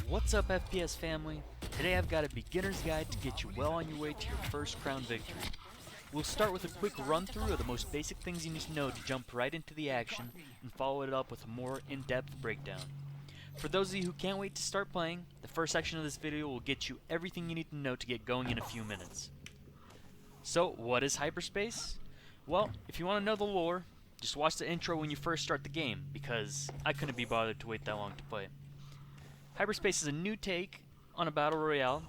What's up, FPS family? Today I've got a beginner's guide to get you well on your way to your first crown victory. We'll start with a quick run through of the most basic things you need to know to jump right into the action and follow it up with a more in-depth breakdown. For those of you who can't wait to start playing, the first section of this video will get you everything you need to know to get going in a few minutes. So, what is hyperspace? Well, if you want to know the lore, just watch the intro when you first start the game, because I couldn't be bothered to wait that long to play. Hyperspace is a new take on a battle royale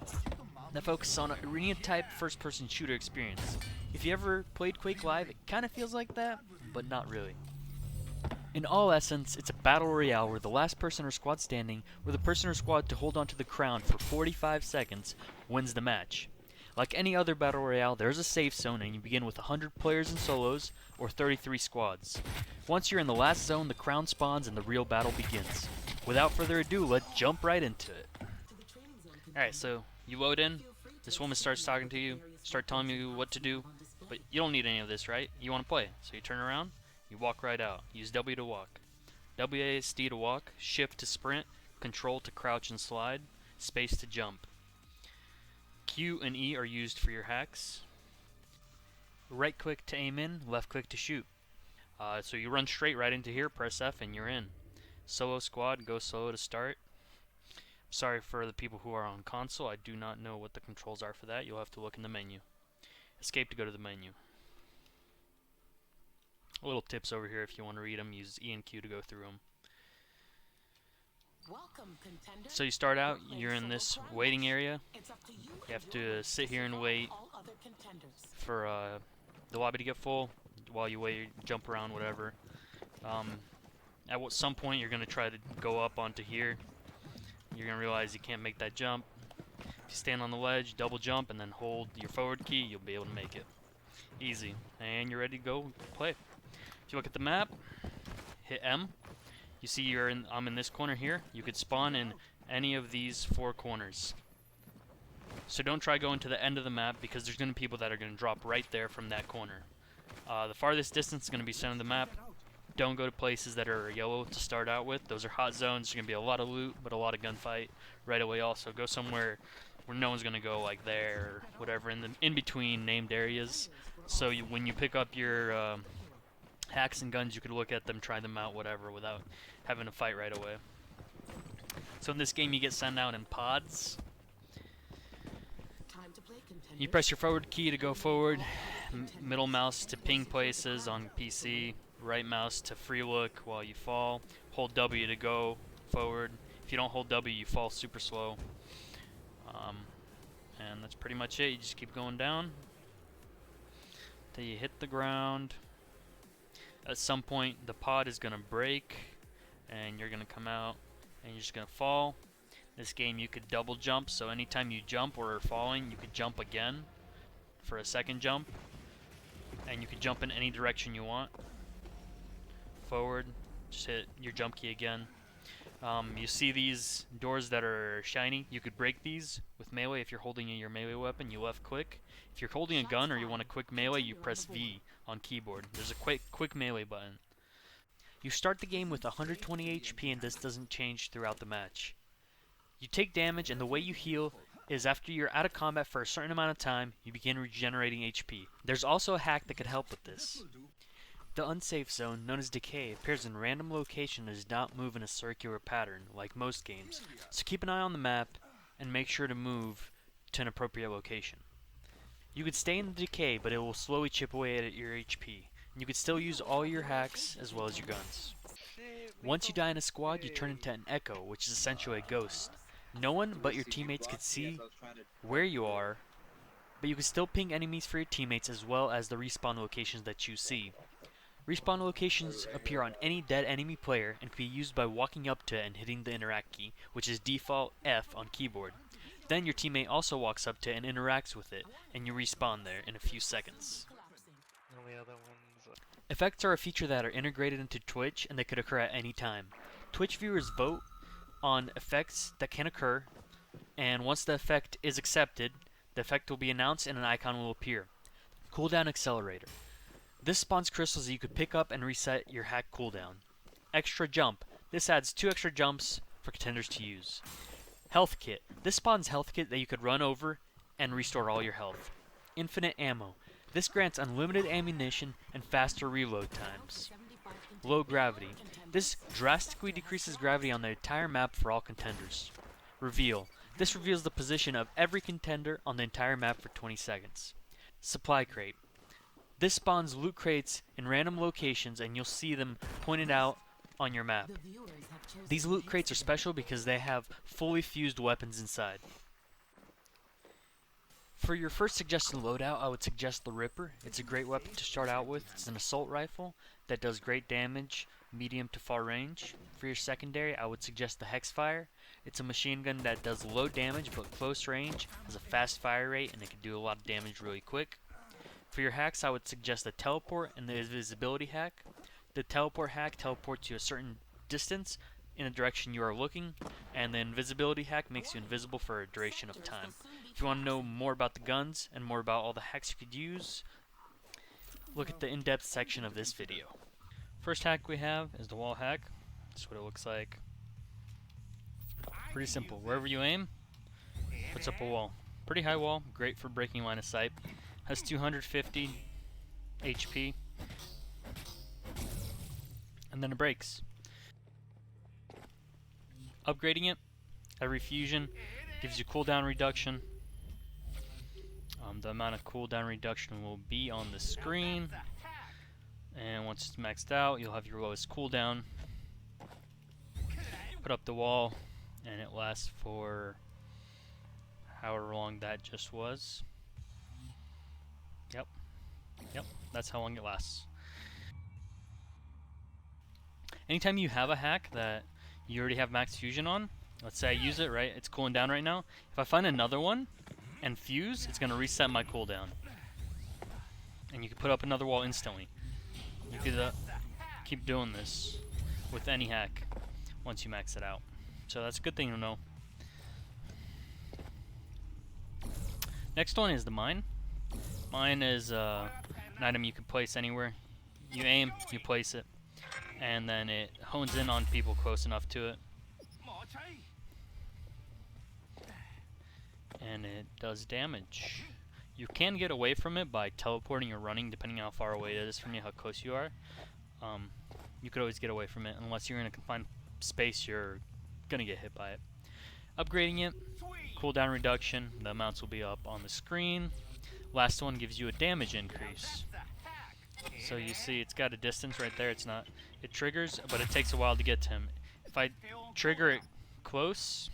that focuses on an arena-type first-person shooter experience. If you ever played Quake Live, it kind of feels like that, but not really. In all essence, it's a battle royale where the last person or squad standing, or the person or squad to hold onto the crown for 45 seconds, wins the match. Like any other battle royale, there is a safe zone, and you begin with 100 players in solos, or 33 squads. Once you're in the last zone, the crown spawns and the real battle begins. Without further ado, let's jump right into it. Alright, so you load in, this woman starts talking to you, start telling you what to do, but you don't need any of this, right? You want to play. So you turn around, you walk right out. Use W to walk. WASD to walk, Shift to sprint, Control to crouch and slide, Space to jump. Q and E are used for your hacks. Right click to aim in, left click to shoot. So you run straight right into here, press F and you're in. Solo squad, go solo to start. Sorry for the people who are on console, I do not know what the controls are for that. You'll have to look in the menu. Escape to go to the menu. Little tips over here if you want to read them. Use E and Q to go through them. So you start out, you're in this waiting area. You have to sit here and wait for the lobby to get full. While you wait, jump around, whatever. At some point you're going to try to go up onto here. You're going to realize you can't make that jump. If you stand on the ledge, double jump, and then hold your forward key, you'll be able to make it. Easy. And you're ready to go play. If you look at the map, hit M. You see I'm in this corner here. You could spawn in any of these 4 corners. So don't try going to the end of the map because there's going to be people that are going to drop right there from that corner. The farthest distance is going to be center of the map. Don't go to places that are yellow to start out with. Those are hot zones. There's going to be a lot of loot, but a lot of gunfight right away also. Go somewhere where no one's going to go, like there or whatever, in between named areas. So when you pick up your hacks and guns, you could look at them, try them out, whatever, without having to fight right away. So in this game you get sent out in pods. You press your forward key to go forward, middle mouse to ping places on PC, right mouse to free look while you fall, hold W to go forward. If you don't hold W, you fall super slow. And that's pretty much it. You just keep going down till you hit the ground. At some point the pod is going to break and you're going to come out and you're just going to fall. This game you could double jump, so anytime you jump or are falling, you could jump again for a second jump. And you could jump in any direction you want. Forward, just hit your jump key again. You see these doors that are shiny, you could break these with melee. If you're holding your melee weapon, you left click. If you're holding a gun or you want a quick melee, you press V on keyboard. There's a quick melee button. You start the game with 120 HP and this doesn't change throughout the match. You take damage and the way you heal is after you're out of combat for a certain amount of time, you begin regenerating HP. There's also a hack that could help with this. The unsafe zone, known as Decay, appears in random location and does not move in a circular pattern like most games, so keep an eye on the map and make sure to move to an appropriate location. You could stay in the Decay, but it will slowly chip away at your HP, and you could still use all your hacks as well as your guns. Once you die in a squad, you turn into an echo, which is essentially a ghost. No one but your teammates could see where you are, but you can still ping enemies for your teammates as well as the respawn locations that you see. Respawn locations appear on any dead enemy player and can be used by walking up to it and hitting the interact key, which is default F on keyboard. Then your teammate also walks up to it and interacts with it, and you respawn there in a few seconds. Effects are a feature that are integrated into Twitch and they could occur at any time. Twitch viewers vote on effects that can occur, and once the effect is accepted, the effect will be announced and an icon will appear. Cooldown Accelerator. This spawns crystals that you could pick up and reset your hack cooldown. Extra Jump. This adds 2 extra jumps for contenders to use. Health Kit. This spawns health kit that you could run over and restore all your health. Infinite Ammo. This grants unlimited ammunition and faster reload times. Low Gravity. This drastically decreases gravity on the entire map for all contenders. Reveal. This reveals the position of every contender on the entire map for 20 seconds. Supply Crate. This spawns loot crates in random locations and you'll see them pointed out on your map. These loot crates are special because they have fully fused weapons inside. For your first suggested loadout, I would suggest the Ripper. It's a great weapon to start out with. It's an assault rifle that does great damage, medium to far range. For your secondary, I would suggest the Hexfire. It's a machine gun that does low damage but close range, has a fast fire rate, and it can do a lot of damage really quick. For your hacks, I would suggest the Teleport and the Invisibility hack. The Teleport hack teleports you a certain distance in the direction you are looking, and the Invisibility hack makes you invisible for a duration of time. If you want to know more about the guns and more about all the hacks you could use, look at the in-depth section of this video. First hack we have is the wall hack. That's what it looks like. Pretty simple. Wherever you aim, puts up a wall. Pretty high wall, great for breaking line of sight. Has 250 HP. And then it breaks. Upgrading it, every fusion gives you cooldown reduction. The amount of cooldown reduction will be on the screen. And once it's maxed out, you'll have your lowest cooldown. Put up the wall, and it lasts for however long that just was. Yep, that's how long it lasts. Anytime you have a hack that you already have max fusion on, let's say I use it, right? It's cooling down right now. If I find another one and fuse, it's going to reset my cooldown. And you can put up another wall instantly. You could keep doing this with any hack once you max it out. So that's a good thing to know. Next one is the mine. Mine is an item you can place anywhere. You aim, you place it, and then it hones in on people close enough to it. And it does damage. You can get away from it by teleporting or running, depending on how far away it is from you, how close you are. You could always get away from it. Unless you're in a confined space, you're going to get hit by it. Upgrading it, cooldown reduction, the amounts will be up on the screen. Last one gives you a damage increase. So you see it's got a distance right there. It triggers, but it takes a while to get to him. If I trigger it close,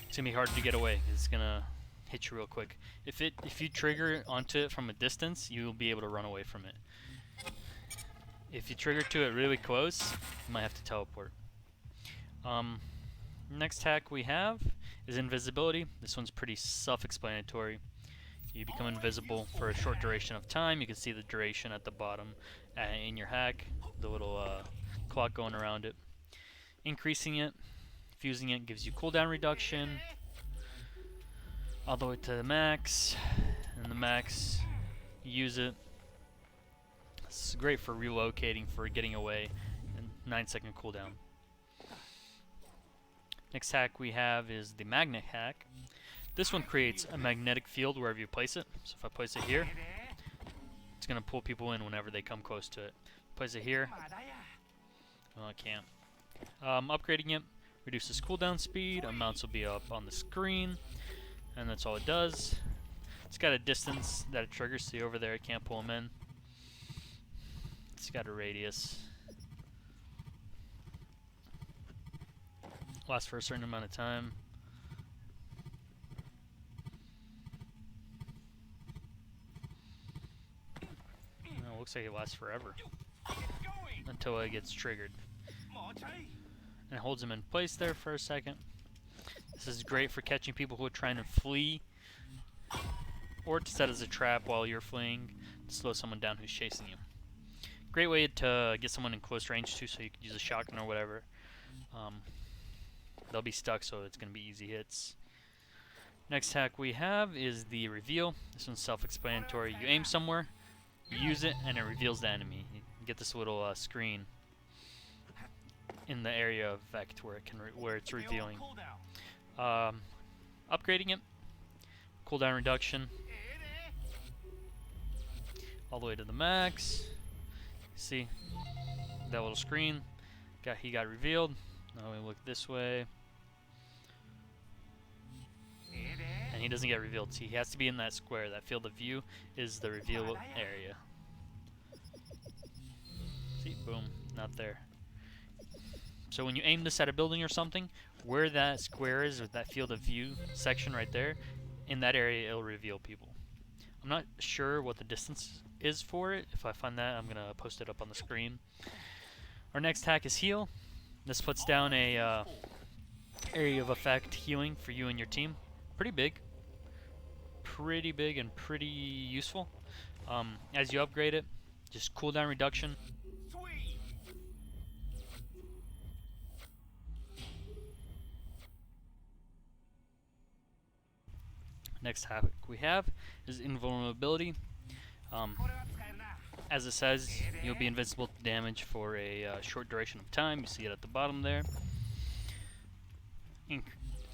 it's gonna be hard to get away. It's gonna hit you real quick. If you trigger onto it from a distance, you'll be able to run away from it. If you trigger to it really close, you might have to teleport. Next hack we have is invisibility. This one's pretty self-explanatory. You become invisible for a short duration of time. You can see the duration at the bottom in your hack, the little clock going around it. Increasing it, fusing it gives you cooldown reduction all the way to the max, and the max, you use it. It's great for relocating, for getting away, and 9-second cooldown. Next hack we have is the magnet hack. This one creates a magnetic field wherever you place it. So if I place it here, it's going to pull people in whenever they come close to it. Place it here. Well, I can't. Upgrading it reduces cooldown speed. Amounts will be up on the screen. And that's all it does. It's got a distance that it triggers. See over there, it can't pull them in. It's got a radius. Lasts for a certain amount of time. Looks like it lasts forever until it gets triggered. And it holds them in place there for a second. This is great for catching people who are trying to flee, or to set as a trap while you're fleeing to slow someone down who's chasing you. Great way to get someone in close range too, so you can use a shotgun or whatever. They'll be stuck, so it's going to be easy hits. Next hack we have is the reveal. This one's self-explanatory. You aim somewhere, you use it, and it reveals the enemy. You get this little screen. in the area of effect where it can where it's revealing. Upgrading it, cooldown reduction, all the way to the max. See that little screen? He got revealed. Now we look this way, and he doesn't get revealed. See, he has to be in that square. That field of view is the reveal area. See, boom, not there. So when you aim this at a building or something, where that square is, or that field of view section right there, in that area it'll reveal people. I'm not sure what the distance is for it. If I find that, I'm gonna post it up on the screen. Our next hack is heal. This puts down a area of effect healing for you and your team. Pretty big and pretty useful. As you upgrade it, just cooldown reduction. Next hack we have is invulnerability. As it says, you'll be invincible to damage for a short duration of time. You see it at the bottom there.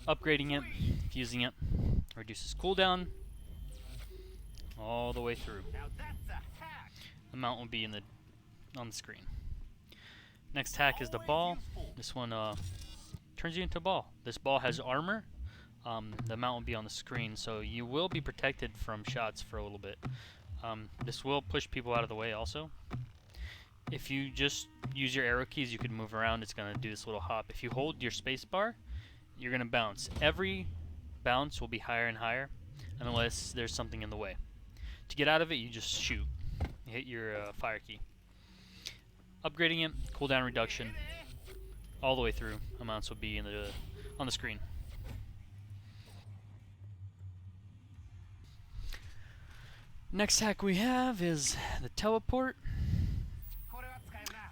Upgrading it, fusing it, reduces cooldown all the way through. Amount will be on the screen. Next hack is the ball. This one turns you into a ball. This ball has armor. The amount will be on the screen, so you will be protected from shots for a little bit. This will push people out of the way also. If you just use your arrow keys, you can move around. It's going to do this little hop. If you hold your space bar, you're going to bounce. Every bounce will be higher and higher unless there's something in the way. To get out of it, you just shoot. You hit your fire key. Upgrading it, cooldown reduction, all the way through. Amounts will be on the screen. Next hack we have is the teleport.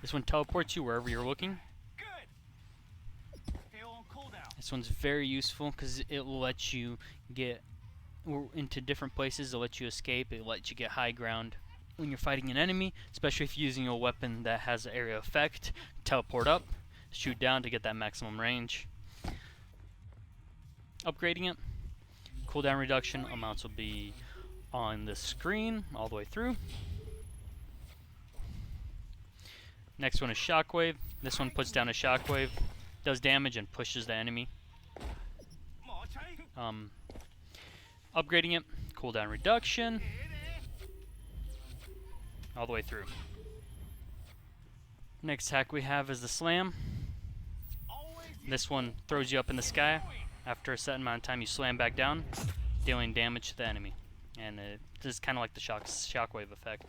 This one teleports you wherever you're looking. This one's very useful because it will let you get into different places. It'll let you escape. It'll let you get high ground when you're fighting an enemy, especially if you're using a weapon that has an area effect. Teleport up, shoot down to get that maximum range. Upgrading it, cooldown reduction, amounts will be on the screen all the way through. Next one is shockwave. This one puts down a shockwave, does damage and pushes the enemy. Upgrading it, cooldown reduction, all the way through. Next hack we have is the slam. This one throws you up in the sky. After a certain amount of time, you slam back down, dealing damage to the enemy. And this is kind of like the shockwave effect.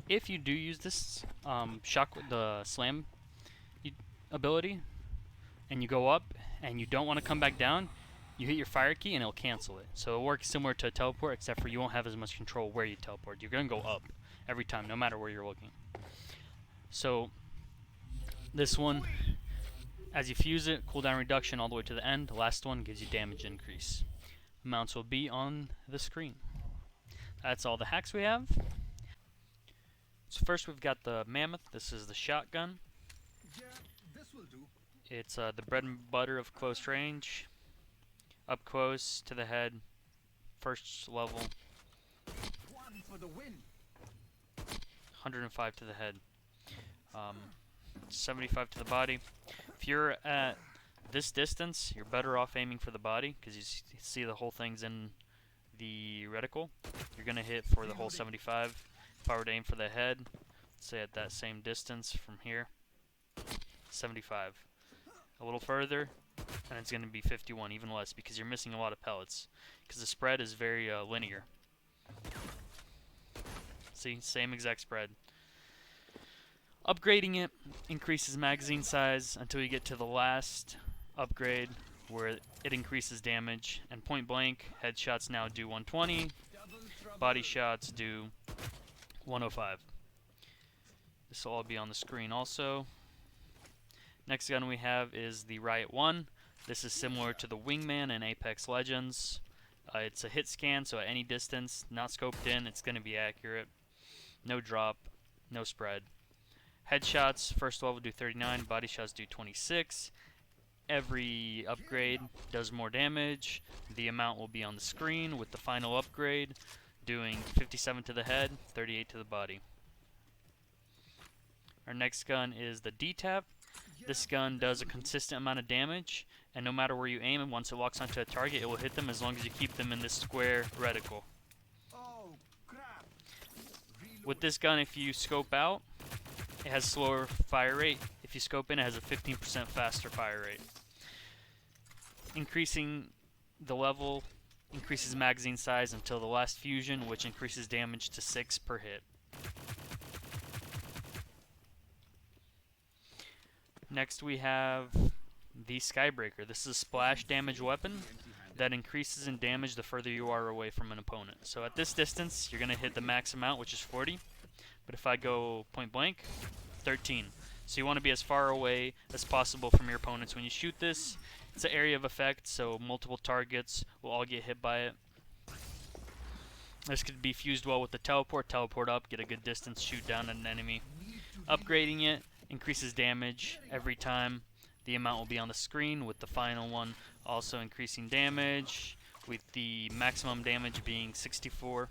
If you do use this the slam ability, and you go up and you don't want to come back down, you hit your fire key and it'll cancel it. So it works similar to a teleport, except for you won't have as much control where you teleport. You're going to go up every time, no matter where you're looking. So this one, as you fuse it, cooldown reduction all the way to the end. The last one gives you damage increase. Amounts will be on the screen. That's all the hacks we have. So first we've got the mammoth. This is the shotgun. It's the bread and butter of close range. Up close to the head. First level. 105 to the head. 75 to the body. If you're at this distance, you're better off aiming for the body because you see the whole thing's in the reticle. You're going to hit for the whole 75. If I were to aim for the head, say at that same distance from here, 75. A little further, and it's going to be 51, even less, because you're missing a lot of pellets. Because the spread is very linear. See, same exact spread. Upgrading it increases magazine size until you get to the last upgrade where it increases damage, and point blank headshots now do 120, body shots do 105. This will all be on the screen also. Next gun we have is the Riot 1. This is similar to the Wingman in Apex Legends. It's a hit scan, so at any distance, not scoped in, it's going to be accurate. No drop, no spread. Headshots, first level do 39, body shots do 26. Every upgrade does more damage. The amount will be on the screen with the final upgrade doing 57 to the head, 38 to the body. Our next gun is the D-Tap. This gun does a consistent amount of damage, and no matter where you aim, and once it locks onto a target, it will hit them as long as you keep them in this square reticle. With this gun, if you scope out, it has slower fire rate. If you scope in, it has a 15% faster fire rate. Increasing the level increases magazine size until the last fusion, which increases damage to 6 per hit. Next we have the Skybreaker. This is a splash damage weapon that increases in damage the further you are away from an opponent. So at this distance, you're going to hit the max amount, which is 40. But if I go point blank, 13. So you want to be as far away as possible from your opponents when you shoot this. It's an area of effect, so multiple targets will all get hit by it. This could be fused well with the teleport. Teleport up, get a good distance, shoot down at an enemy. Upgrading it increases damage every time. The amount will be on the screen, with the final one also increasing damage, with the maximum damage being 64.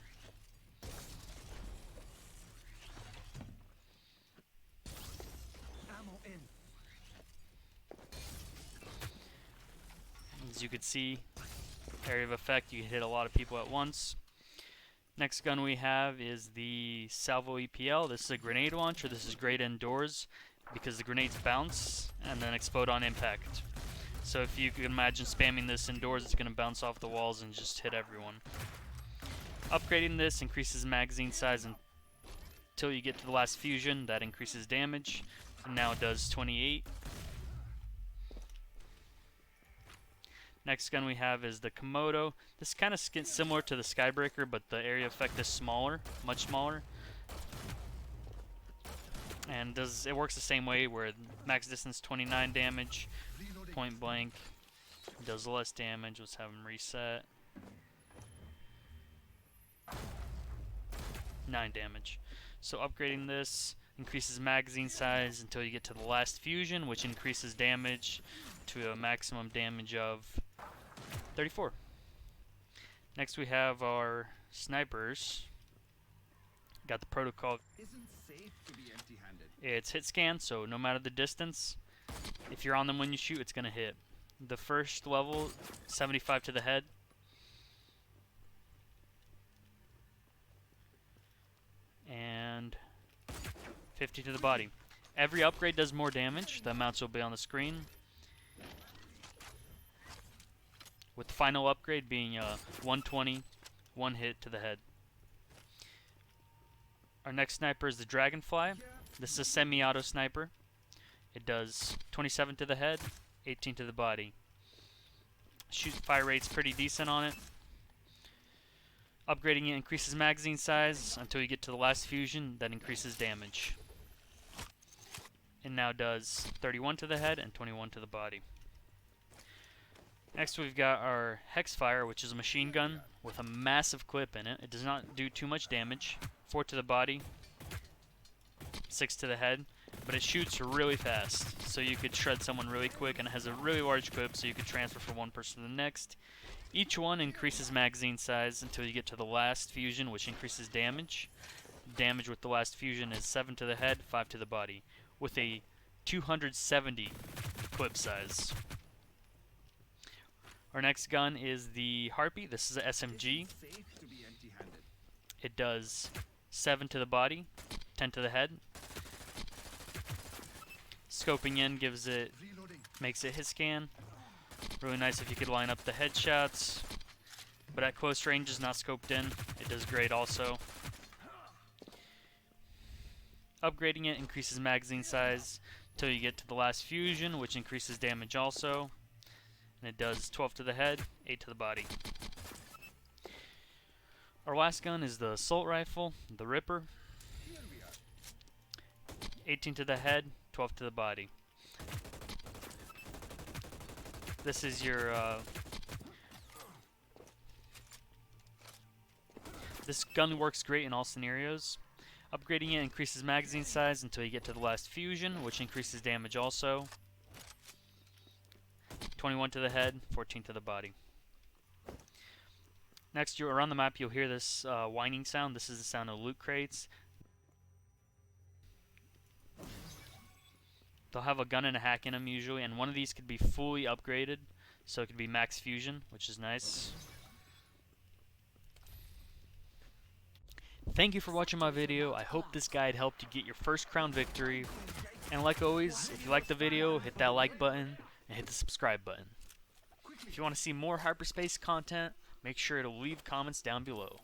As you can see, area of effect, you can hit a lot of people at once. Next gun we have is the Salvo EPL. This is a grenade launcher. This is great indoors because the grenades bounce and then explode on impact. So if you can imagine spamming this indoors, it's going to bounce off the walls and just hit everyone. Upgrading this increases magazine size until you get to the last fusion. That increases damage, and now it does 28. Next gun we have is the Komodo. This kind of similar to the Skybreaker, but the area effect is smaller, much smaller. And it works the same way, where max distance 29 damage, point blank does less damage. Let's have them reset. 9 damage. So upgrading this increases magazine size until you get to the last fusion, which increases damage to a maximum damage of 34. Next we have our snipers. Got the protocol. Isn't safe to be empty-handed. It's hit scan, so no matter the distance, if you're on them when you shoot, it's going to hit. The first level, 75 to the head. And 50 to the body. Every upgrade does more damage. The amounts will be on the screen, with the final upgrade being 120, one hit to the head. Our next sniper is the Dragonfly. This is a semi-auto sniper. It does 27 to the head, 18 to the body. Fire rate's pretty decent on it. Upgrading it increases magazine size until you get to the last fusion. That increases damage. It now does 31 to the head and 21 to the body. Next we've got our Hexfire, which is a machine gun with a massive clip in it. It does not do too much damage. 4 to the body, 6 to the head, but it shoots really fast, so you could shred someone really quick, and it has a really large clip, so you could transfer from one person to the next. Each one increases magazine size until you get to the last fusion, which increases damage. Damage with the last fusion is 7 to the head, 5 to the body, with a 270 clip size. Our next gun is the Harpy. This is a SMG. It does 7 to the body, 10 to the head. Scoping in makes it hit scan. Really nice if you could line up the headshots, but at close range is not scoped in. It does great also. Upgrading it increases magazine size until you get to the last fusion, which increases damage also. And it does 12 to the head, 8 to the body. Our last gun is the assault rifle, the Ripper. 18 to the head, 12 to the body. This is your this gun works great in all scenarios. Upgrading it increases magazine size until you get to the last fusion, which increases damage also. 21 to the head, 14 to the body. Next, you're around the map, you'll hear this whining sound. This is the sound of loot crates. They'll have a gun and a hack in them usually, and one of these could be fully upgraded, so it could be max fusion, which is nice. Thank you for watching my video. I hope this guide helped you get your first crown victory. And like always, if you liked the video, hit that like button and hit the subscribe button. If you want to see more hyperspace content, make sure to leave comments down below.